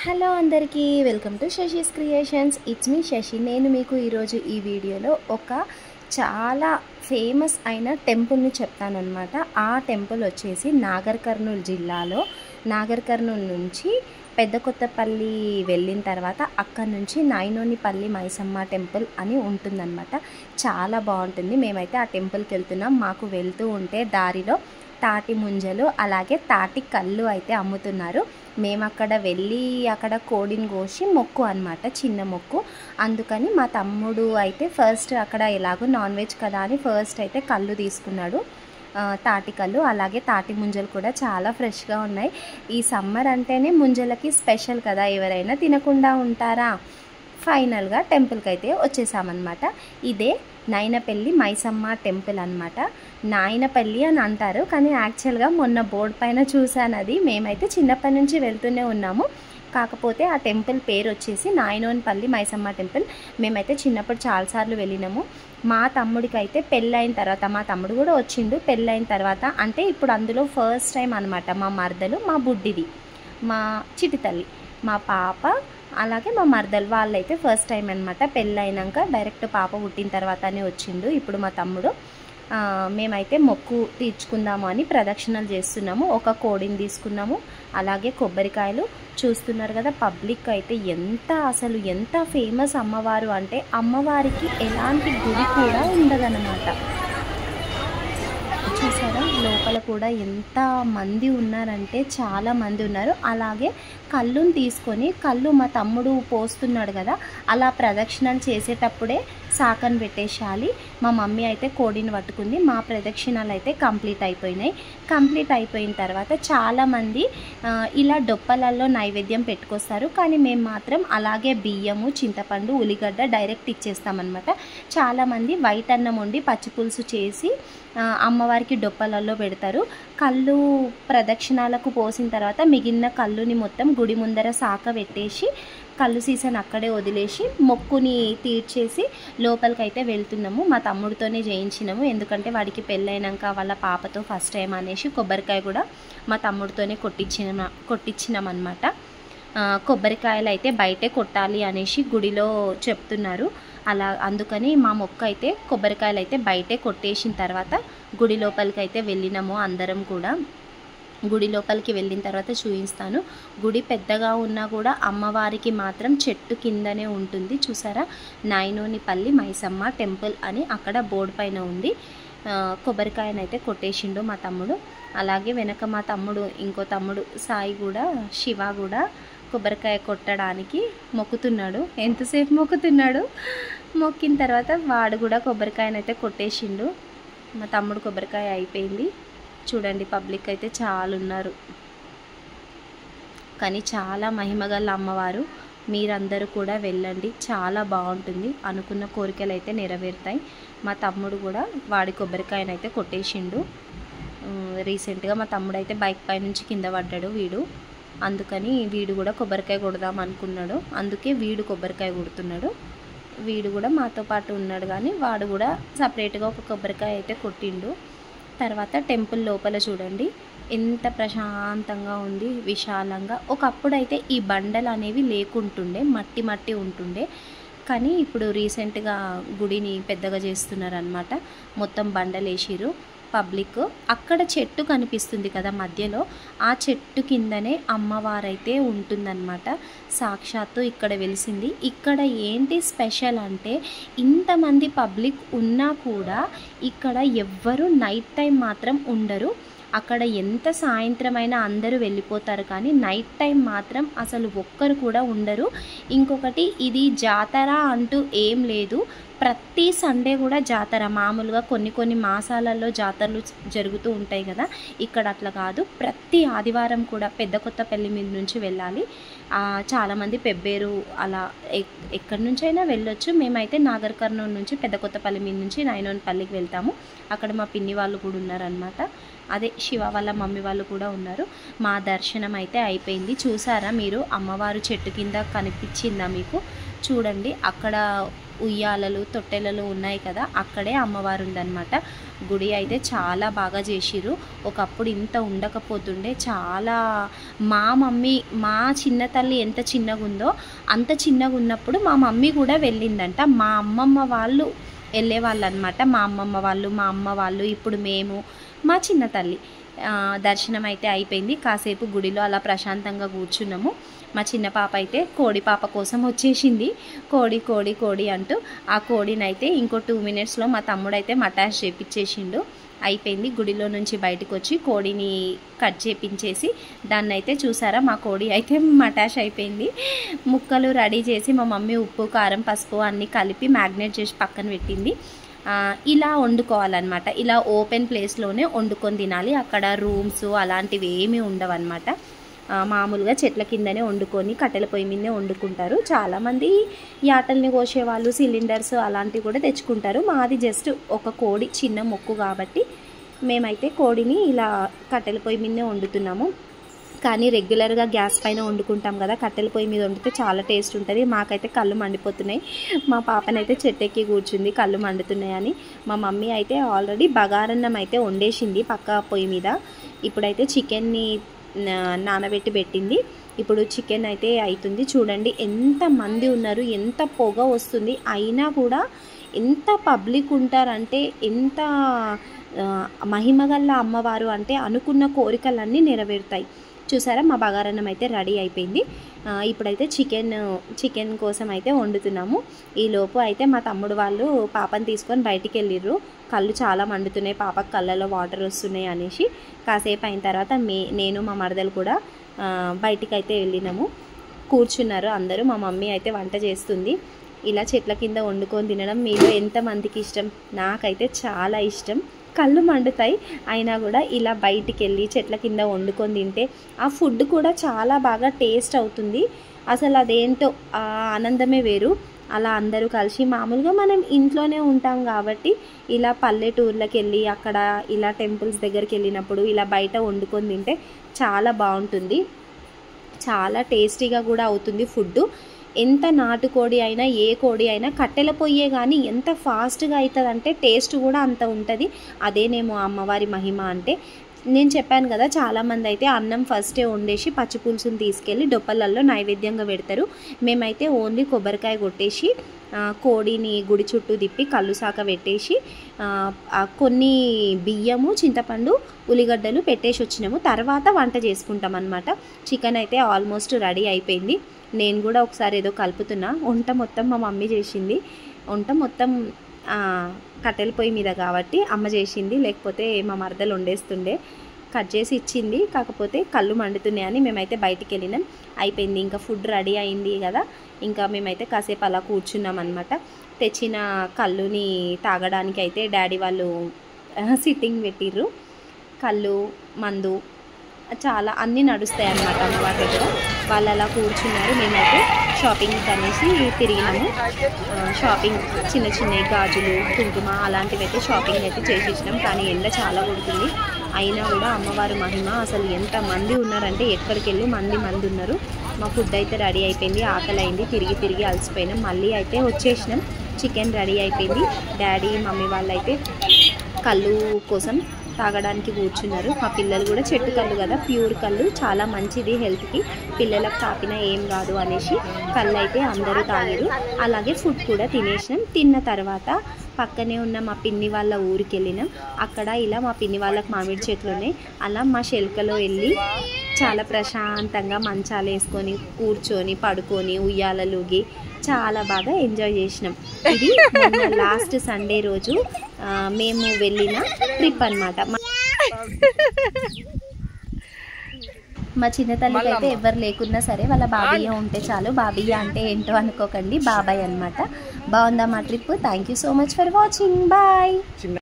Hello అందరికీ welcome to Shashi's creations. It's me Shashi. నేను మీకు ఈరోజు ఈ వీడియోలో ఒక చాలా ఫేమస్ అయిన టెంపుల్ని చెప్తానన్నమాట. ఆ టెంపుల్ వచ్చేసి నాగర్ కర్నూల్ జిల్లాలో నాగర్ కర్నూల్ నుంచి పెద్ద కొత్తపల్లి వెళ్ళిన తర్వాత అక్కడ నుంచి నాయనోనిపల్లి మైసమ్మ టెంపుల్ అని ఉంటుందన్నమాట. చాలా బాగుంటుంది. మేమైతే ఆ టెంపుల్కి వెళ్తున్నాం. మాకు వెళ్తూ ఉంటే దారిలో తాటి ముంజలు అలాగే తాటి కళ్ళు అయితే అమ్ముతున్నారు. మేము అక్కడ వెళ్ళి అక్కడ కోడిని కోసి మొక్కు అనమాట, చిన్న మొక్కు. అందుకని మా తమ్ముడు అయితే ఫస్ట్ అక్కడ ఎలాగో నాన్ వెజ్ కదా అని ఫస్ట్ అయితే కళ్ళు తీసుకున్నాడు, తాటి కళ్ళు. అలాగే తాటి ముంజలు కూడా చాలా ఫ్రెష్గా ఉన్నాయి. ఈ సమ్మర్ అంటేనే ముంజలకి స్పెషల్ కదా, ఎవరైనా తినకుండా ఉంటారా? ఫైనల్గా టెంపుల్కి అయితే వచ్చేసామన్నమాట. ఇదే నాయనపల్లి మైసమ్మ టెంపుల్ అనమాట. నాయనపల్లి అని అంటారు, కానీ యాక్చువల్గా మొన్న బోర్డు పైన చూసాను. అది మేమైతే చిన్నప్పటి నుంచి వెళ్తూనే ఉన్నాము. కాకపోతే ఆ టెంపుల్ పేరు వచ్చేసి నాయనోనిపల్లి మైసమ్మ టెంపుల్. మేమైతే చిన్నప్పుడు చాలాసార్లు వెళ్ళినాము. మా తమ్ముడికి అయితే పెళ్ళైన తర్వాత, మా తమ్ముడు కూడా వచ్చిండు పెళ్ళైన తర్వాత, అంటే ఇప్పుడు అందులో ఫస్ట్ టైం అనమాట. మా మరదలు, మా బుడ్డిది, మా చిటి తల్లి, మా పాప అలాగే మా మరదలు వాళ్ళైతే ఫస్ట్ టైం అనమాట. పెళ్ళైనాక డైరెక్ట్ పాప పుట్టిన తర్వాతనే వచ్చిండు ఇప్పుడు మా తమ్ముడు. మేమైతే మొక్కు తీర్చుకుందాము అని ప్రదక్షిణలు చేస్తున్నాము. ఒక కోడిని తీసుకున్నాము, అలాగే కొబ్బరికాయలు. చూస్తున్నారు కదా, పబ్లిక్ అయితే అసలు ఎంత ఫేమస్ అమ్మవారు అంటే అమ్మవారికి ఎలాంటి గుడి కూడా ఉండదన్నమాట. చూసారా, లోపల కూడా ఎంత మంది ఉన్నారంటే చాలా మంది ఉన్నారు. అలాగే కళ్ళుని తీసుకొని, కళ్ళు మా తమ్ముడు పోస్తున్నాడు కదా, అలా ప్రదక్షిణలు చేసేటప్పుడే సాకను పెట్టేసేయాలి. మా మమ్మీ అయితే కోడిని పట్టుకుంది. మా ప్రదక్షిణాలు అయితే కంప్లీట్ అయిపోయినాయి. కంప్లీట్ అయిపోయిన తర్వాత చాలామంది ఇలా డొప్పలలో నైవేద్యం పెట్టుకొస్తారు, కానీ మేము మాత్రం అలాగే బియ్యము, చింతపండు, ఉల్లిగడ్డ డైరెక్ట్ ఇచ్చేస్తామన్నమాట. చాలామంది వైట్ అన్నం వండి పచ్చిపులుసు చేసి అమ్మవారికి డొప్పలలో పెడతారు. కళ్ళు ప్రదక్షిణాలకు పోసిన తర్వాత మిగిలిన కళ్ళుని మొత్తం గుడి ముందర సాక పెట్టేసి కళ్ళు సీసాను అక్కడే వదిలేసి మొక్కుని తీర్చేసి లోపలికైతే వెళ్తున్నాము. మా తమ్ముడితోనే చేయించినాము, ఎందుకంటే వాడికి పెళ్ళైనాక వాళ్ళ పాపతో ఫస్ట్ టైం అనేసి కొబ్బరికాయ కూడా మా తమ్ముడితోనే కొట్టించినాం అనమాట. కొబ్బరికాయలు అయితే బయటే కొట్టాలి అనేసి గుడిలో చెప్తున్నారు. అందుకని మా మొక్క అయితే కొబ్బరికాయలు అయితే బయటే కొట్టేసిన తర్వాత గుడి లోపలికి అయితే వెళ్ళినాము అందరం కూడా. గుడి లోపలికి వెళ్ళిన తర్వాత చూపిస్తాను. గుడి పెద్దగా ఉన్నా కూడా అమ్మవారికి మాత్రం చెట్టు కిందనే ఉంటుంది. చూసారా, నాయనోనిపల్లి మైసమ్మ టెంపుల్ అని అక్కడ బోర్డు పైన ఉంది. కొబ్బరికాయనైతే కొట్టేసిండు మా తమ్ముడు. అలాగే వెనక మా తమ్ముడు, ఇంకో తమ్ముడు సాయి కూడా, శివ కూడా కొబ్బరికాయ కొట్టడానికి మొక్కుతున్నాడు. ఎంతసేపు మొక్కుతున్నాడు. మొక్కిన తర్వాత వాడు కూడా కొబ్బరికాయనైతే కొట్టేసిండు. మా తమ్ముడు కొబ్బరికాయ అయిపోయింది. చూడండి, పబ్లిక్ అయితే చాలా ఉన్నారు, కానీ చాలా మహిమగల అమ్మవారు. మీరందరూ కూడా వెళ్ళండి, చాలా బాగుంటుంది. అనుకున్న కోరికలు అయితే నెరవేరుతాయి. మా తమ్ముడు కూడా వాడి కొబ్బరికాయనైతే కొట్టేసిండు. రీసెంట్గా మా తమ్ముడు అయితే బైక్ పై నుంచి కింద పడ్డాడు వీడు. అందుకని వీడు కూడా కొబ్బరికాయ కొడదాం అనుకున్నాడు. అందుకే వీడు కొబ్బరికాయ కొడుతున్నాడు. వీడు కూడా మాతో పాటు ఉన్నాడు, కానీ వాడు కూడా సపరేట్గా ఒక కొబ్బరికాయ అయితే కొట్టిండు. తర్వాత టెంపుల్ లోపల చూడండి ఎంత ప్రశాంతంగా ఉంది, విశాలంగా. ఒకప్పుడైతే ఈ బండలు అనేవి లేకుంటుండే, మట్టి ఉంటుండే, కానీ ఇప్పుడు రీసెంట్గా గుడిని పెద్దగా చేస్తున్నారనమాట. మొత్తం బండలు వేసిరు. పబ్లిక్ అక్కడ చెట్టు కనిపిస్తుంది కదా మధ్యలో, ఆ చెట్టు కిందనే అమ్మవారైతే ఉంటుందన్నమాట. సాక్షాత్తు ఇక్కడ వెలిసింది. ఇక్కడ ఏంటి స్పెషల్ అంటే, ఇంతమంది పబ్లిక్ ఉన్నా కూడా ఇక్కడ ఎవ్వరు నైట్ టైం మాత్రం ఉండరు. అక్కడ ఎంత సాయంత్రమైనా అందరూ వెళ్ళిపోతారు, కానీ నైట్ టైం మాత్రం అసలు ఒక్కరు కూడా ఉండరు. ఇంకొకటి, ఇది జాతర అంటూ ఏం లేదు. ప్రతి సండే కూడా జాతర. మామూలుగా కొన్ని మాసాలలో జాతరలు జరుగుతూ ఉంటాయి కదా, ఇక్కడ అట్లా కాదు. ప్రతి ఆదివారం కూడా పెద్ద కొత్తపల్లి మీద నుంచి వెళ్ళాలి. చాలామంది పెబ్బేరు అలా ఎక్కడి నుంచైనా వెళ్ళొచ్చు. మేమైతే నాగర్ కర్నూల్ నుంచి పెద్ద కొత్తపల్లి మీద నుంచి నాయనోనిపల్లికి వెళ్తాము. అక్కడ మా పిన్ని వాళ్ళు కూడా ఉన్నారనమాట. అదే శివ వాళ్ళ మమ్మీ వాళ్ళు కూడా ఉన్నారు. మా దర్శనం అయితే అయిపోయింది. చూసారా మీరు, అమ్మవారు చెట్టు కింద కనిపించిందా మీకు? చూడండి, అక్కడ ఉయ్యాలలు తొట్టెలలు ఉన్నాయి కదా, అక్కడే అమ్మవారు ఉందన్నమాట. గుడి అయితే చాలా బాగా చేసిర్రు. ఒకప్పుడు ఇంత ఉండకపోతుండే. చాలా మా మమ్మీ, మా చిన్న తల్లి ఎంత చిన్నగా ఉందో అంత చిన్నగా ఉన్నప్పుడు మా మమ్మీ కూడా వెళ్ళిందంట. మా అమ్మమ్మ వాళ్ళు వెళ్ళేవాళ్ళు అనమాట. మా అమ్మమ్మ వాళ్ళు, మా అమ్మ వాళ్ళు, ఇప్పుడు మేము, మా చిన్న తల్లి. దర్శనం అయితే అయిపోయింది. కాసేపు గుడిలో అలా ప్రశాంతంగా కూర్చున్నాము. మా చిన్న పాప అయితే కోడి పాప కోసం వచ్చేసింది. కోడి కోడి కోడి అంటూ ఆ కోడినైతే ఇంకో 2 మినిట్స్లో మా తమ్ముడైతే మటాష్ చేపించేసిండు. అయిపోయింది. గుడిలో నుంచి బయటకు వచ్చి కోడిని కట్ చేపించేసి దాన్ని అయితే చూసారా, మా కోడి అయితే మటాష్ అయిపోయింది. ముక్కలు రెడీ చేసి మా మమ్మీ ఉప్పు కారం పసుపు అన్నీ కలిపి మ్యాగ్నేట్ చేసి పక్కన పెట్టింది. ఇలా వండుకోవాలన్నమాట. ఇలా ఓపెన్ ప్లేస్లోనే వండుకొని తినాలి. అక్కడ రూమ్స్ అలాంటివి ఏమీ ఉండవన్నమాట. మామూలుగా చెట్ల కిందనే వండుకొని కట్టెల పొయ్యి మీదనే వండుకుంటారు. చాలామంది యాటల్ని కోసేవాళ్ళు సిలిండర్స్ అలాంటివి కూడా తెచ్చుకుంటారు. మాది జస్ట్ ఒక కోడి చిన్న మొక్కు కాబట్టి మేమైతే కోడిని ఇలా కట్టెల పొయ్యి మీదనే వండుతున్నాము. కానీ రెగ్యులర్గా గ్యాస్ పైన వండుకుంటాం కదా, కట్టెల పొయ్యి మీద వండితే చాలా టేస్ట్ ఉంటుంది. మాకైతే కళ్ళు మండిపోతున్నాయి. మా పాపనైతే చెట్టెక్కి కూర్చుంది కళ్ళు మండుతున్నాయని. మా మమ్మీ అయితే ఆల్రెడీ బగారన్నం అయితే వండేసింది పక్క పొయ్యి మీద. ఇప్పుడైతే చికెన్ని నానబెట్టి పెట్టింది. ఇప్పుడు చికెన్ అయితే అవుతుంది. చూడండి ఎంత మంది ఉన్నారు, ఎంత పొగ వస్తుంది. అయినా కూడా ఎంత పబ్లిక్ ఉంటారంటే, ఎంత మహిమగల్ల అమ్మవారు అంటే అనుకున్న కోరికలన్నీ నెరవేరుతాయి. చూసారా, మా బగారన్నం అయితే రెడీ అయిపోయింది. ఇప్పుడైతే చికెన్ కోసం అయితే వండుతున్నాము. ఈలోపు అయితే మా తమ్ముడు వాళ్ళు పాపని తీసుకొని బయటికి వెళ్ళిర్రు. కళ్ళు చాలా మండుతున్నాయి, పాపకు కళ్ళలో వాటర్ వస్తున్నాయి అనేసి. కాసేపు అయిన తర్వాత నేను మా మరదలు కూడా బయటికి అయితే వెళ్ళినాము. కూర్చున్నారు అందరూ. మా మమ్మీ అయితే వంట చేస్తుంది. ఇలా చెట్ల కింద వండుకొని తినడం మీలో ఎంతమందికి ఇష్టం? నాకైతే చాలా ఇష్టం. కళ్ళు మండుతాయి, అయినా కూడా ఇలా బయటికి వెళ్ళి చెట్ల కింద వండుకొని తింటే ఆ ఫుడ్ కూడా చాలా బాగా టేస్ట్ అవుతుంది. అసలు అదేంటో ఆ ఆనందమే వేరు. అలా అందరూ కలిసి, మామూలుగా మనం ఇంట్లోనే ఉంటాం కాబట్టి ఇలా పల్లెటూర్లకు వెళ్ళి అక్కడ ఇలా టెంపుల్స్ దగ్గరికి వెళ్ళినప్పుడు ఇలా బయట వండుకొని తింటే చాలా బాగుంటుంది. చాలా టేస్టీగా కూడా అవుతుంది ఫుడ్. ఎంత నాటుకోడి అయినా ఏ కోడి అయినా కట్టెల పొయ్యే కానీ ఎంత ఫాస్ట్గా అవుతుంది అంటే టేస్ట్ కూడా అంత ఉంటుంది. అదేనేమో అమ్మవారి మహిమ అంటే. నేను చెప్పాను కదా, చాలామంది అయితే అన్నం ఫస్టే వండేసి పచ్చి పులుసుని తీసుకెళ్ళి డొప్పలల్లో నైవేద్యంగా పెడతారు. మేమైతే ఓన్లీ కొబ్బరికాయ కొట్టేసి కోడిని గుడి చుట్టూ తిప్పి కళ్ళు సాక పెట్టేసి కొన్ని బియ్యము చింతపండు ఉల్లిగడ్డలు పెట్టేసి వచ్చినాము. తర్వాత వంట చేసుకుంటాం అన్నమాట. చికెన్ అయితే ఆల్మోస్ట్ రెడీ అయిపోయింది. నేను కూడా ఒకసారి ఏదో కలుపుతున్నా. వంట మొత్తం మా మమ్మీ చేసింది. వంట మొత్తం కట్టెల పొయ్యి మీద కాబట్టి అమ్మ చేసింది, లేకపోతే మా మరదలు వండేస్తుండే. కట్ చేసి ఇచ్చింది, కాకపోతే కళ్ళు మండుతున్నాయని మేమైతే బయటికి వెళ్ళినాం. అయిపోయింది, ఇంకా ఫుడ్ రెడీ అయింది కదా, ఇంకా మేమైతే కాసేపు అలా కూర్చున్నాం అనమాట. తెచ్చిన కళ్ళుని తాగడానికి అయితే డాడీ వాళ్ళు సిట్టింగ్ పెట్టిర్రు. కళ్ళు మందు చాలా అన్నీ నడుస్తాయి అన్నమాట అమ్మవారి దగ్గర. వాళ్ళు అలా కూర్చున్నారు. మేమైతే షాపింగ్ అనేసి తిరిగినాము. షాపింగ్ చిన్న చిన్న గాజులు కుంకుమ అలాంటివి అయితే షాపింగ్ అయితే చేసేసినాం. కానీ ఎండ చాలా కొడుతుంది. అయినా కూడా అమ్మవారి మహిమ. అసలు ఎంతమంది ఉన్నారంటే ఎక్కడికి వెళ్ళి మంది ఉన్నారు. మా ఫుడ్ అయితే రెడీ అయిపోయింది. ఆకలి అయింది. తిరిగి అలసిపోయినాం. మళ్ళీ అయితే వచ్చేసినాం. చికెన్ రెడీ అయిపోయింది. డాడీ మమ్మీ వాళ్ళు అయితే కళ్ళు కోసం తాగడానికి కూర్చున్నారు. మా పిల్లలు కూడా చెట్టు కళ్ళు కదా, ప్యూర్ కళ్ళు, చాలా మంచిది హెల్త్కి, పిల్లలకు తాపినా ఏం కాదు అనేసి కళ్ళు అయితే అందరూ తాగారు. అలాగే ఫుడ్ కూడా తినేసినాం. తిన్న తర్వాత పక్కనే ఉన్న మా పిన్ని వాళ్ళ ఊరికి వెళ్ళినాం. అక్కడ ఇలా మా పిన్ని వాళ్ళకి మామిడి చెట్లు ఉన్నాయి. అలా మా శెల్కలో వెళ్ళి చాలా ప్రశాంతంగా మంచాలు వేసుకొని కూర్చొని పడుకొని ఉయ్యాలలుగి చాలా బాగా ఎంజాయ్ చేసినాం. ఇది లాస్ట్ సండే రోజు మేము వెళ్ళిన ట్రిప్ అన్నమాట. మా చిన్న తల్లికి అయితే ఎవరు లేకున్నా సరే వాళ్ళ బాబయ్య ఉంటే చాలు. బాబయ్య అంటే ఏంటో అనుకోకండి, బాబాయ్ అనమాట. బాగుందా మా trip? Thank you so much for watching. Bye.